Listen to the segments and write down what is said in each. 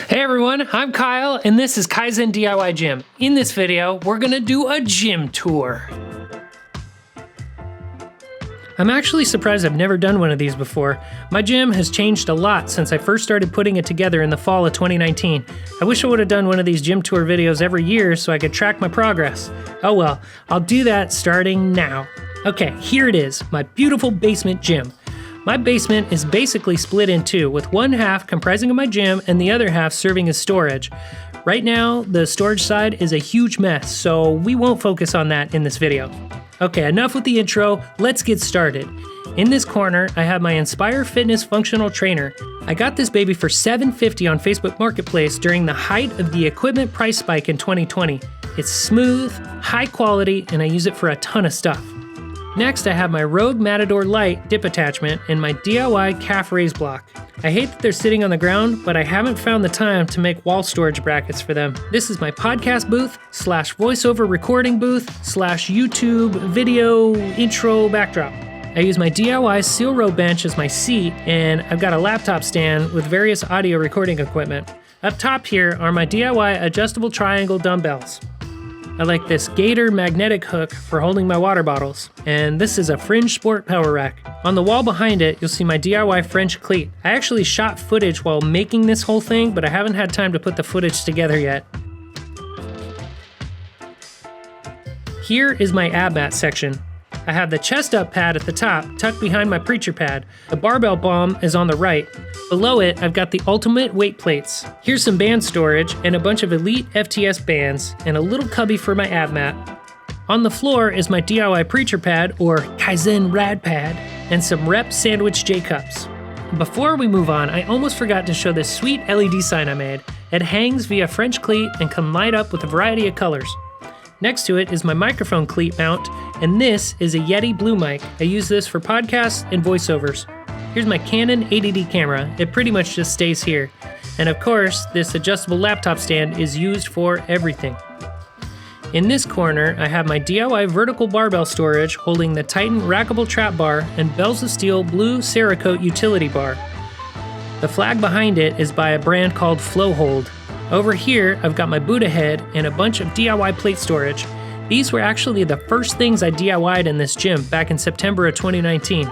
Hey everyone, I'm Kyle and this is Kaizen DIY Gym. In this video, we're gonna do a gym tour. I'm actually surprised I've never done one of these before. My gym has changed a lot since I first started putting it together in the fall of 2019. I wish I would have done one of these gym tour videos every year so I could track my progress. Oh well, I'll do that starting now. Okay, here it is, my beautiful basement gym. My basement is basically split in two, with one half comprising of my gym and the other half serving as storage. Right now, the storage side is a huge mess, so we won't focus on that in this video. Okay, enough with the intro, let's get started. In this corner, I have my Inspire Fitness functional trainer. I got this baby for $750 on Facebook Marketplace during the height of the equipment price spike in 2020. It's smooth, high quality, and I use it for a ton of stuff. Next, I have my Rogue Matador Lite dip attachment and my DIY calf raise block. I hate that they're sitting on the ground, but I haven't found the time to make wall storage brackets for them. This is my podcast booth / voiceover recording booth / YouTube video intro backdrop. I use my DIY steel row bench as my seat, and I've got a laptop stand with various audio recording equipment. Up top here are my DIY adjustable triangle dumbbells. I like this Gator magnetic hook for holding my water bottles, and this is a Fringe Sport power rack. On the wall behind it, you'll see my DIY French cleat. I actually shot footage while making this whole thing, but I haven't had time to put the footage together yet. Here is my Abmat section. I have the chest up pad at the top, tucked behind my preacher pad. The barbell bomb is on the right. Below it, I've got the ultimate weight plates. Here's some band storage and a bunch of Elite FTS bands and a little cubby for my Abmat. On the floor is my DIY preacher pad or Kaizen rad pad and some Rep Sandwich J-cups. Before we move on, I almost forgot to show this sweet LED sign I made. It hangs via French cleat and can light up with a variety of colors. Next to it is my microphone cleat mount, and this is a Yeti Blue mic. I use this for podcasts and voiceovers. Here's my Canon 80D camera. It pretty much just stays here. And of course, this adjustable laptop stand is used for everything. In this corner, I have my DIY vertical barbell storage holding the Titan Rackable trap bar and Bells of Steel blue cerakote utility bar. The flag behind it is by a brand called Flowhold. Over here, I've got my Buddha head and a bunch of DIY plate storage. These were actually the first things I DIY'd in this gym back in September of 2019.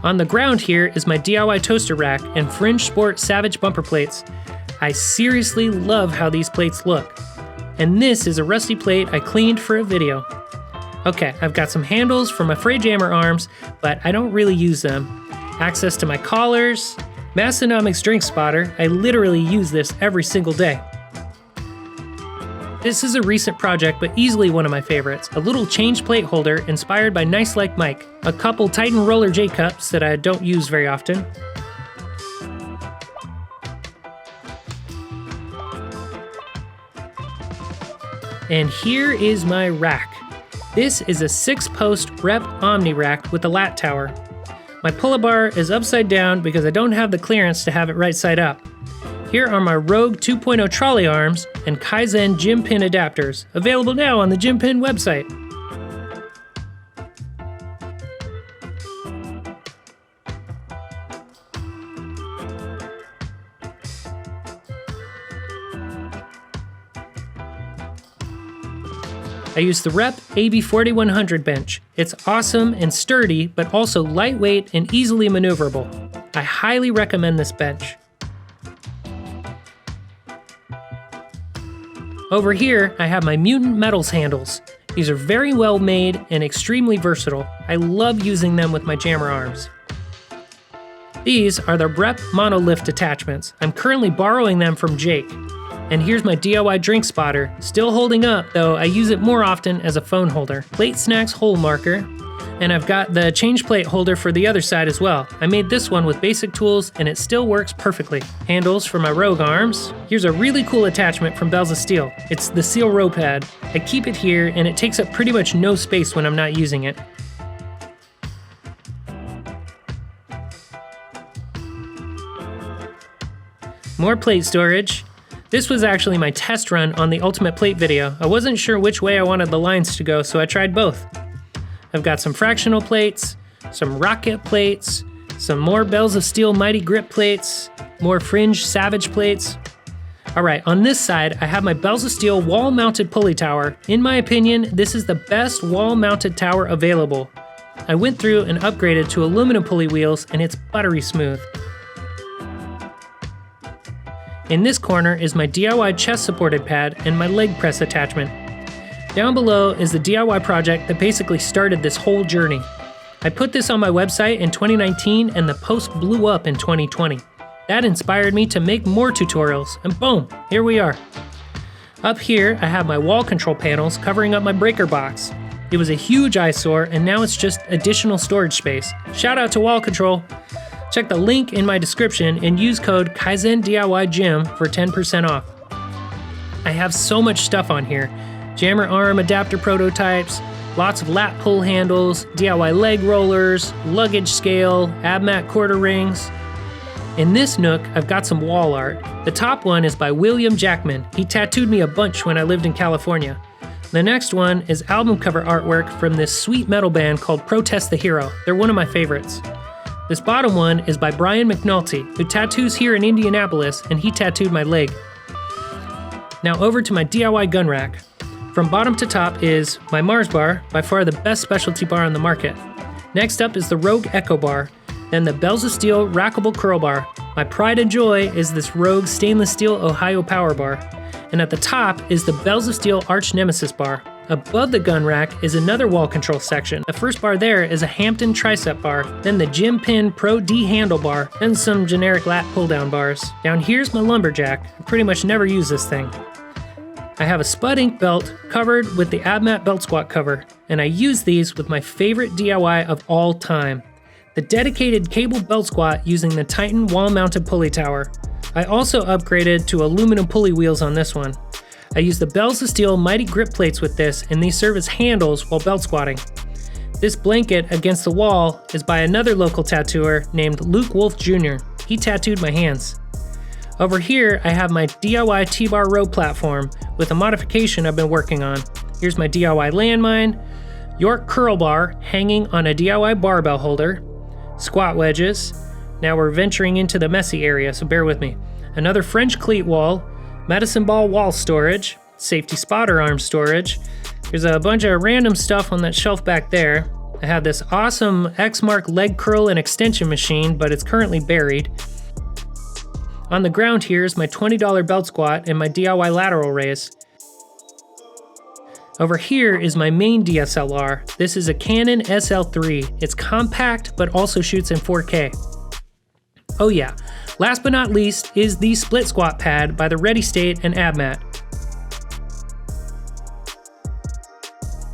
On the ground here is my DIY toaster rack and Fringe Sport Savage bumper plates. I seriously love how these plates look. And this is a rusty plate I cleaned for a video. Okay, I've got some handles for my fray jammer arms, but I don't really use them. Access to my collars. Massonomics drink spotter, I literally use this every single day. This is a recent project, but easily one of my favorites. A little change plate holder inspired by Nice Like Mike. A couple Titan Roller J cups that I don't use very often. And here is my rack. This is a 6-post Rep Omni rack with a lat tower. My pull-up bar is upside down because I don't have the clearance to have it right side up. Here are my Rogue 2.0 trolley arms and Kaizen gym pin adapters, available now on the Gym Pin website. I use the Rep AB4100 bench. It's awesome and sturdy, but also lightweight and easily maneuverable. I highly recommend this bench. Over here, I have my Mutant Metals handles. These are very well made and extremely versatile. I love using them with my jammer arms. These are the Rep monolift attachments. I'm currently borrowing them from Jake. And here's my DIY drink spotter, still holding up, though I use it more often as a phone holder. Plate snacks hole marker, and I've got the change plate holder for the other side as well. I made this one with basic tools and it still works perfectly. Handles for my Rogue arms. Here's a really cool attachment from Bells of Steel. It's the seal row pad. I keep it here and it takes up pretty much no space when I'm not using it. More plate storage. This was actually my test run on the Ultimate Plate video. I wasn't sure which way I wanted the lines to go, so I tried both. I've got some fractional plates, some rocket plates, some more Bells of Steel Mighty Grip plates, more Fringe Savage plates. Alright, on this side, I have my Bells of Steel wall-mounted pulley tower. In my opinion, this is the best wall-mounted tower available. I went through and upgraded to aluminum pulley wheels, and it's buttery smooth. In this corner is my DIY chest-supported pad and my leg press attachment. Down below is the DIY project that basically started this whole journey. I put this on my website in 2019, and the post blew up in 2020. That inspired me to make more tutorials, and boom, here we are. Up here, I have my wall control panels covering up my breaker box. It was a huge eyesore, and now it's just additional storage space. Shout out to Wall Control. Check the link in my description and use code Kaizen DIY Gym for 10% off. I have so much stuff on here. Jammer arm adapter prototypes, lots of lat pull handles, DIY leg rollers, luggage scale, Abmat quarter rings. In this nook, I've got some wall art. The top one is by William Jackman. He tattooed me a bunch when I lived in California. The next one is album cover artwork from this sweet metal band called Protest the Hero. They're one of my favorites. This bottom one is by Brian McNulty, who tattoos here in Indianapolis, and he tattooed my leg. Now over to my DIY gun rack. From bottom to top is my Mars bar, by far the best specialty bar on the market. Next up is the Rogue Echo bar. Then the Bells of Steel Rackable curl bar. My pride and joy is this Rogue Stainless Steel Ohio power bar. And at the top is the Bells of Steel Arch Nemesis bar. Above the gun rack is another wall control section. The first bar there is a Hampton tricep bar, then the Gym Pin Pro D handle bar, then some generic lat pull down bars. Down here's my lumberjack. I pretty much never use this thing. I have a Spud Ink belt covered with the Abmat belt squat cover, and I use these with my favorite DIY of all time. The dedicated cable belt squat using the Titan wall-mounted pulley tower. I also upgraded to aluminum pulley wheels on this one. I use the Bells of Steel Mighty grip plates with this, and these serve as handles while belt squatting. This blanket against the wall is by another local tattooer named Luke Wolf Jr. He tattooed my hands. Over here, I have my DIY T-bar row platform with a modification I've been working on. Here's my DIY landmine, York curl bar hanging on a DIY barbell holder, squat wedges. Now we're venturing into the messy area, so bear with me. Another French cleat wall, medicine ball wall storage, safety spotter arm storage. There's a bunch of random stuff on that shelf back there. I have this awesome X-Mark leg curl and extension machine, but it's currently buried. On the ground here is my $20 belt squat and my DIY lateral raise. Over here is my main DSLR. This is a Canon SL3. It's compact, but also shoots in 4K. Oh yeah, last but not least is the split squat pad by the Ready State and Abmat.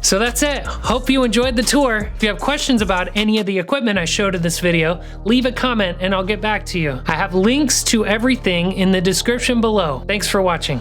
So that's it. Hope you enjoyed the tour. If you have questions about any of the equipment I showed in this video, leave a comment and I'll get back to you. I have links to everything in the description below. Thanks for watching.